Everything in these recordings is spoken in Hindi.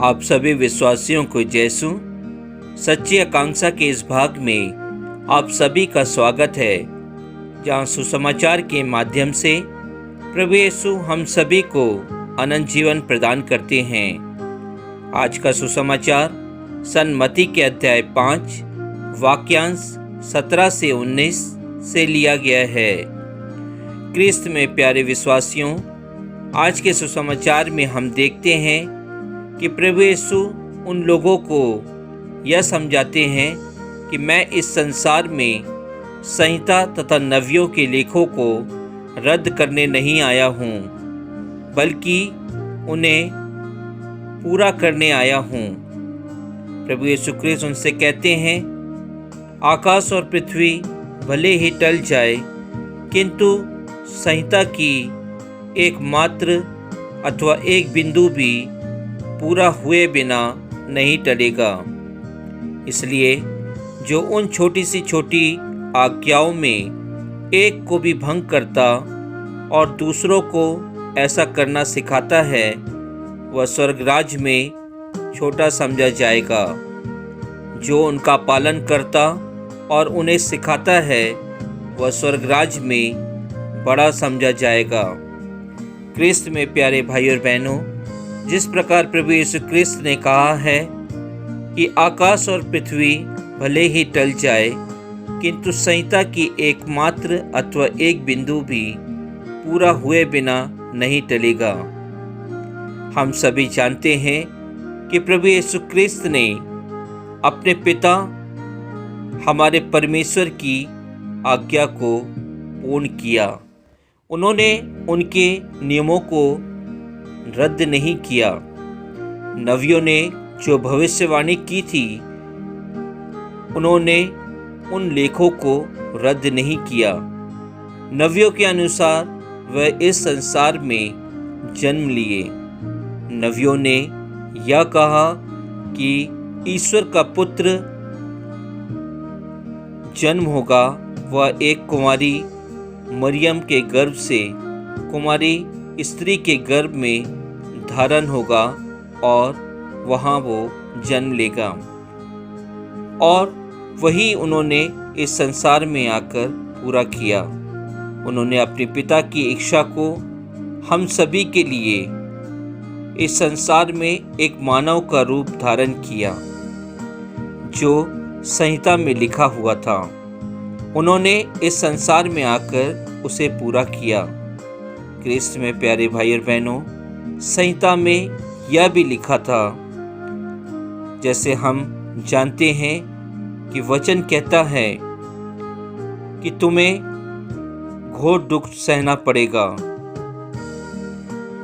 आप सभी विश्वासियों को यीशु सच्ची आकांक्षा के इस भाग में आप सभी का स्वागत है, जहां सुसमाचार के माध्यम से प्रभु यीशु हम सभी को अनंत जीवन प्रदान करते हैं। आज का सुसमाचार सन मत्ती के अध्याय 5 वाक्यांश 17 से 19 से लिया गया है। क्रिस्त में प्यारे विश्वासियों, आज के सुसमाचार में हम देखते हैं कि प्रभु यीशु उन लोगों को यह समझाते हैं कि मैं इस संसार में संहिता तथा नवियों के लेखों को रद्द करने नहीं आया हूँ, बल्कि उन्हें पूरा करने आया हूँ। प्रभु यीशु क्रिस्त उनसे कहते हैं, आकाश और पृथ्वी भले ही टल जाए, किंतु संहिता की एकमात्र अथवा एक बिंदु भी पूरा हुए बिना नहीं टलेगा। इसलिए जो उन छोटी सी छोटी आज्ञाओं में एक को भी भंग करता और दूसरों को ऐसा करना सिखाता है, वह स्वर्ग राज्य में छोटा समझा जाएगा। जो उनका पालन करता और उन्हें सिखाता है, वह स्वर्ग राज्य में बड़ा समझा जाएगा। क्रिस्त में प्यारे भाई और बहनों, जिस प्रकार प्रभु यीशु क्रिस्त ने कहा है कि आकाश और पृथ्वी भले ही टल जाए, किंतु संहिता की एकमात्र अथवा एक बिंदु भी पूरा हुए बिना नहीं टलेगा। हम सभी जानते हैं कि प्रभु यीशु क्रिस्त ने अपने पिता हमारे परमेश्वर की आज्ञा को पूर्ण किया। उन्होंने उनके नियमों को रद्द नहीं किया। नबियों ने जो भविष्यवाणी की थी, उन्होंने उन लेखों को रद्द नहीं किया। नबियों के अनुसार वह इस संसार में जन्म लिए। नबियों ने यह कहा कि ईश्वर का पुत्र जन्म होगा। वह एक कुमारी मरियम के गर्भ से कुमारी स्त्री के गर्भ में धारण होगा और वहाँ वो जन्म लेगा। और वही उन्होंने इस संसार में आकर पूरा किया। उन्होंने अपने पिता की इच्छा को हम सभी के लिए इस संसार में एक मानव का रूप धारण किया, जो संहिता में लिखा हुआ था। उन्होंने इस संसार में आकर उसे पूरा किया। क्रिस्त में प्यारे भाई और बहनों, संहिता में यह भी लिखा था, जैसे हम जानते हैं कि वचन कहता है कि तुम्हें घोर दुख सहना पड़ेगा,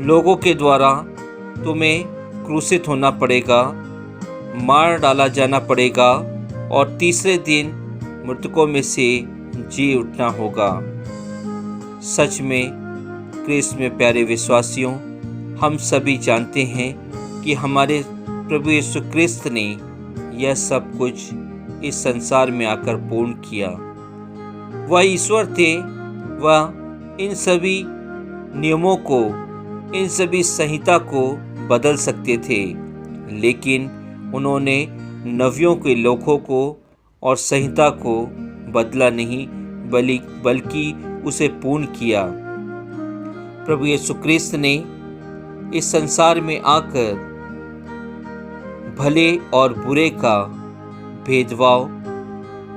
लोगों के द्वारा तुम्हें क्रूसित होना पड़ेगा, मार डाला जाना पड़ेगा और तीसरे दिन मृतकों में से जी उठना होगा। सच में क्रिस्त में प्यारे विश्वासियों, हम सभी जानते हैं कि हमारे प्रभु यीशु क्रिस्त ने यह सब कुछ इस संसार में आकर पूर्ण किया। वह ईश्वर थे। वह इन सभी नियमों को, इन सभी संहिता को बदल सकते थे, लेकिन उन्होंने नबियों के लेखों को और संहिता को बदला नहीं, बल्कि उसे पूर्ण किया। प्रभु यीशु क्रिस्त ने इस संसार में आकर भले और बुरे का भेदभाव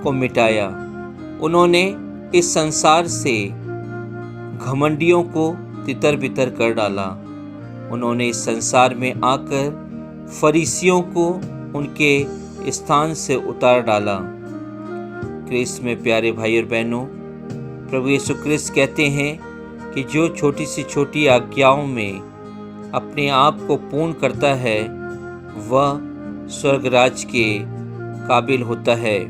को मिटाया। उन्होंने इस संसार से घमंडियों को तितर-बितर कर डाला। उन्होंने इस संसार में आकर फरीसियों को उनके स्थान से उतार डाला। क्रिस्त में प्यारे भाई और बहनों, प्रभु यीशु क्रिस्त कहते हैं कि जो छोटी सी छोटी आज्ञाओं में अपने आप को पूर्ण करता है, वह स्वर्ग राज्य के काबिल होता है।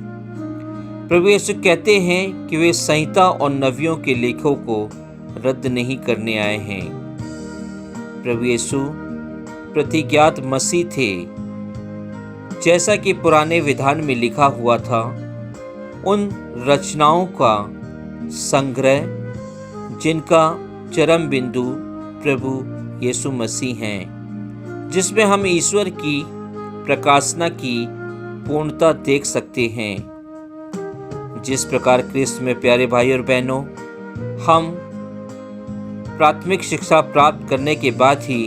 प्रभु यीशु कहते हैं कि वे संहिता और नबियों के लेखों को रद्द नहीं करने आए हैं। प्रभु यीशु प्रतिज्ञात मसीह थे। जैसा कि पुराने विधान में लिखा हुआ था, उन रचनाओं का संग्रह जिनका चरम बिंदु प्रभु यीशु मसीह हैं। जिसमें हम ईश्वर की प्रकाशना की पूर्णता देख सकते हैं। जिस प्रकार ख्रिस्त में प्यारे भाई और बहनों, हम प्राथमिक शिक्षा प्राप्त करने के बाद ही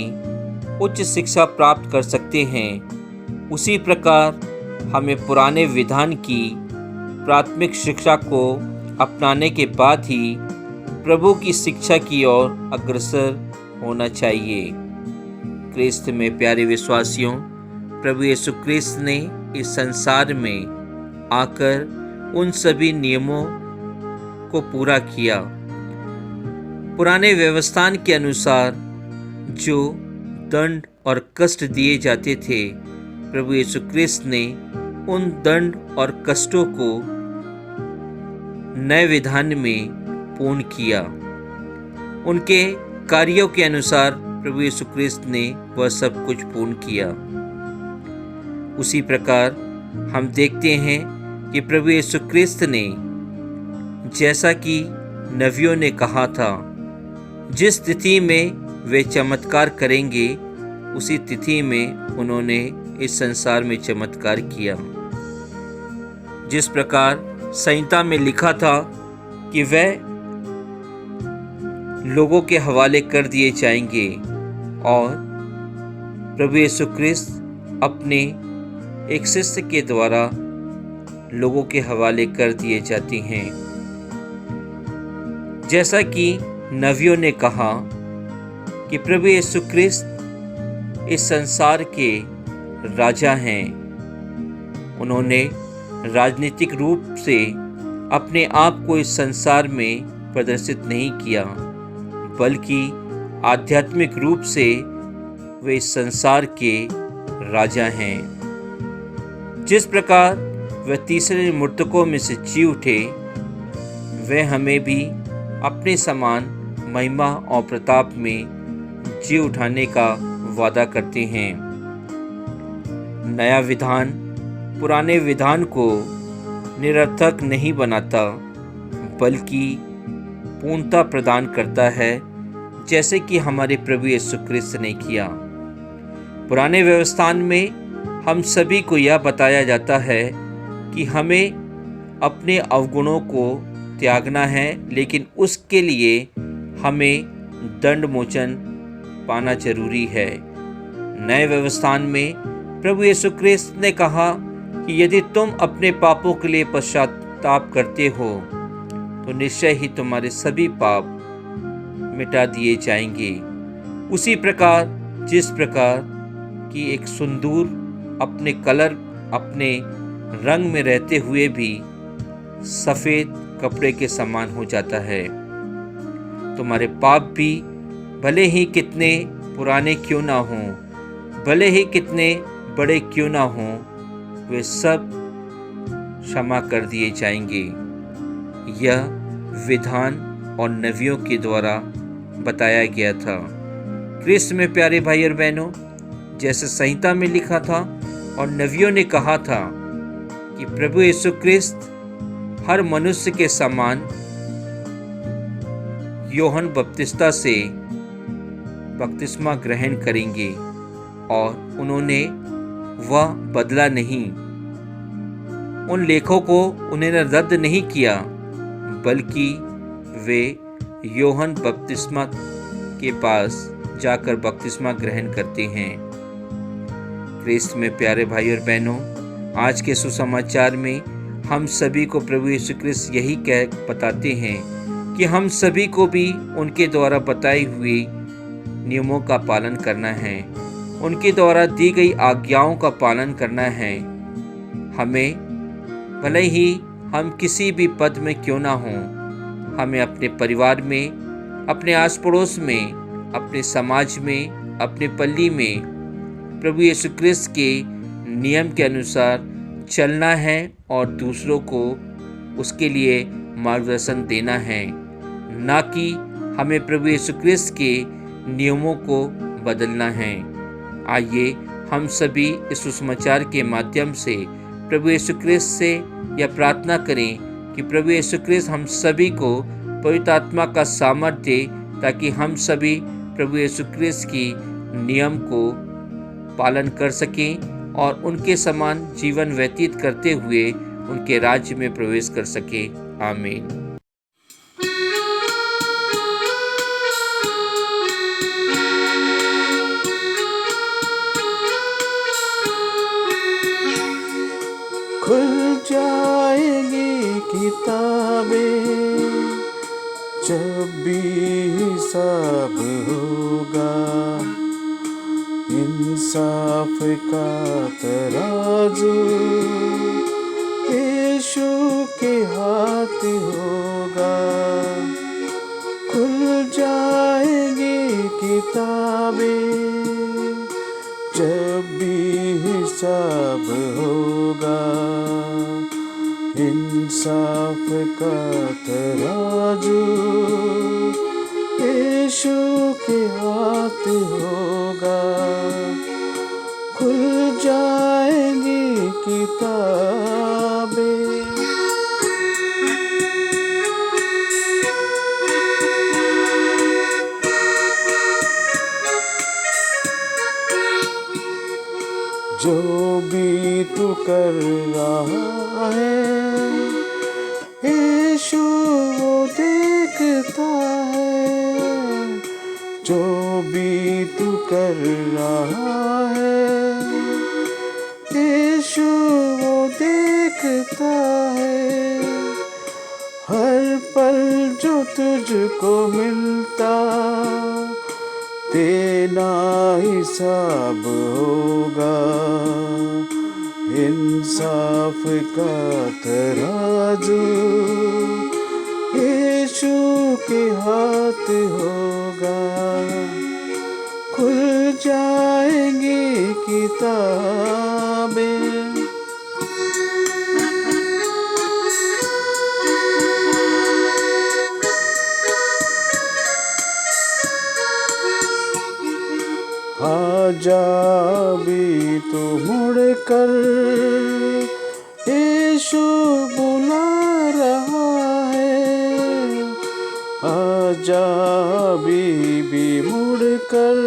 उच्च शिक्षा प्राप्त कर सकते हैं, उसी प्रकार हमें पुराने विधान की प्राथमिक शिक्षा को अपनाने के बाद ही प्रभु की शिक्षा की ओर अग्रसर होना चाहिए। ख्रिस्त में प्यारे विश्वासियों, प्रभु यीशु ख्रिस्त ने इस संसार में आकर उन सभी नियमों को पूरा किया। पुराने व्यवस्थान के अनुसार जो दंड और कष्ट दिए जाते थे, प्रभु यीशु ख्रिस्त ने उन दंड और कष्टों को नए विधान में पूर्ण किया। उनके कार्यों के अनुसार प्रभु यीशु ख्रिस्त ने वह सब कुछ पूर्ण किया। उसी प्रकार हम देखते हैं कि प्रभु यीशु ख्रिस्त ने, जैसा कि नबियों ने कहा था, जिस तिथि में वे चमत्कार करेंगे उसी तिथि में उन्होंने इस संसार में चमत्कार किया। जिस प्रकार संहिता में लिखा था कि वह लोगों के हवाले कर दिए जाएंगे, और प्रभु यीशु ख्रिस्त अपने एक शिष्य के द्वारा लोगों के हवाले कर दिए जाते हैं। जैसा कि नबियों ने कहा कि प्रभु यीशु ख्रिस्त इस संसार के राजा हैं। उन्होंने राजनीतिक रूप से अपने आप को इस संसार में प्रदर्शित नहीं किया, बल्कि आध्यात्मिक रूप से वे इस संसार के राजा हैं। जिस प्रकार वे तीसरे मृतकों में से जी उठे, वे हमें भी अपने समान महिमा और प्रताप में जी उठाने का वादा करते हैं। नया विधान पुराने विधान को निरर्थक नहीं बनाता, बल्कि पूर्णता प्रदान करता है, जैसे कि हमारे प्रभु यीशु ख्रिस्त ने किया। पुराने व्यवस्थान में हम सभी को यह बताया जाता है कि हमें अपने अवगुणों को त्यागना है, लेकिन उसके लिए हमें दंड मोचन पाना जरूरी है। नए व्यवस्थान में प्रभु यीशु ख्रिस्त ने कहा कि यदि तुम अपने पापों के लिए पश्चाताप करते हो तो निश्चय ही तुम्हारे सभी पाप मिटा दिए जाएंगे। उसी प्रकार जिस प्रकार कि एक सिंदूर अपने कलर, अपने रंग में रहते हुए भी सफ़ेद कपड़े के समान हो जाता है, तुम्हारे पाप भी भले ही कितने पुराने क्यों ना हों, भले ही कितने बड़े क्यों ना हों, वे सब क्षमा कर दिए जाएंगे। यह विधान और नबियों के द्वारा बताया गया था। ख्रिस्त में प्यारे भाई और बहनों, जैसे संहिता में लिखा था और नबियों ने कहा था कि प्रभु यीशु ख्रिस्त हर मनुष्य के समान यूहन्ना बपतिस्मा से बपतिस्मा ग्रहण करेंगे, और उन्होंने वह बदला नहीं, उन लेखों को उन्होंने रद्द नहीं किया, बल्कि वे यूहन्ना बपतिस्मा के पास जाकर बपतिस्मा ग्रहण करते हैं। ख्रिस्त में प्यारे भाई और बहनों, आज के सुसमाचार में हम सभी को प्रभु यीशु ख्रिस्त यही बताते हैं कि हम सभी को भी उनके द्वारा बताई हुई नियमों का पालन करना है, उनके द्वारा दी गई आज्ञाओं का पालन करना है। हमें भले ही हम किसी भी पद में क्यों ना हों, हमें अपने परिवार में, अपने आस पड़ोस में, अपने समाज में, अपने पल्ली में प्रभु यीशु ख्रिस्त के नियम के अनुसार चलना है और दूसरों को उसके लिए मार्गदर्शन देना है, ना कि हमें प्रभु यीशु ख्रिस्त के नियमों को बदलना है। आइए हम सभी इस सुसमाचार के माध्यम से प्रभु यीशु ख्रिस्त से यह प्रार्थना करें कि प्रभु यीशु ख्रिस्त हम सभी को पवित्र आत्मा का सामर्थ्य दे, ताकि हम सभी प्रभु यीशु ख्रिस्त की नियम को पालन कर सकें और उनके समान जीवन व्यतीत करते हुए उनके राज्य में प्रवेश कर सकें। आमीन। खुल जाएगी किताबें जब भी हिसाब होगा, इंसाफ का तराजू यीशु के हाथ होगा। खुल जाएगी किताबें जब भी हिसाब होगा, इंसाफ का तराजू यीशु के हाथ होगा। खुल जाएंगी किताबें। जो भी तू कर रहा है, यीशु वो देखता है। जो भी तू कर रहा है, यीशु वो देखता है। हर पल जो तुझको मिलता, देना हिसाब होगा। इंसाफ का तराजू यीशु के हाथ होगा। खुल जाएंगी किताबें। आजा भी तो मुड़ कर, यीशु बुला रहा है। आजा भी मुड़ कर,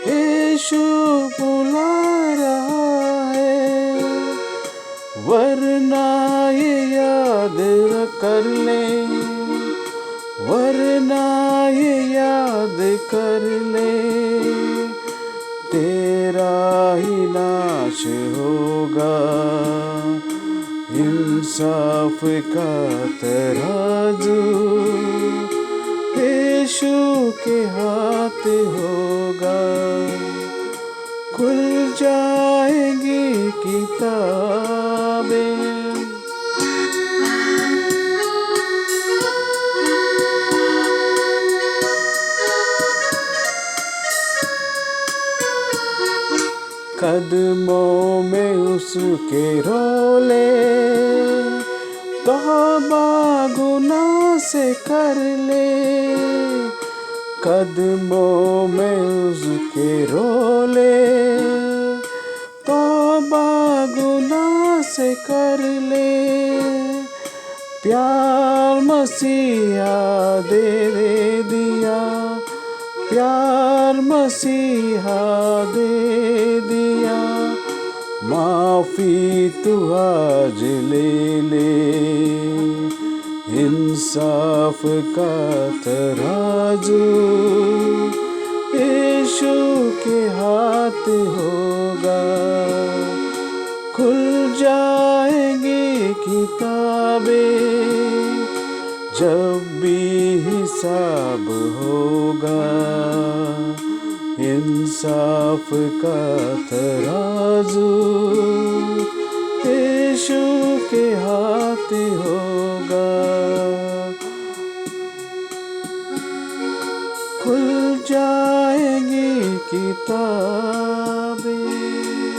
यीशु बुला रहा है। वरना ये याद कर ले, वरना ये याद कर ले, तेरा ही नाश होगा। इंसाफ का तराजू यीशु के हाथ होगा। खुल जाएंगी किताबें। कदमों में उसके रोले, तौबा गुनाह से कर ले। कदमों में उसके रोले, तौबा गुनाह से कर ले। प्यार मसीहा दे दिया, प्यार मसीहा दे दिया। माफ़ी तू आज ले ले। इंसाफ का तराजू यीशु के हाथ होगा। खुल जाएंगी किताबें जब भी हिसाब होगा। इंसाफ का तराजू यीशु के हाथ होगा। खुल जाएंगी किताबें।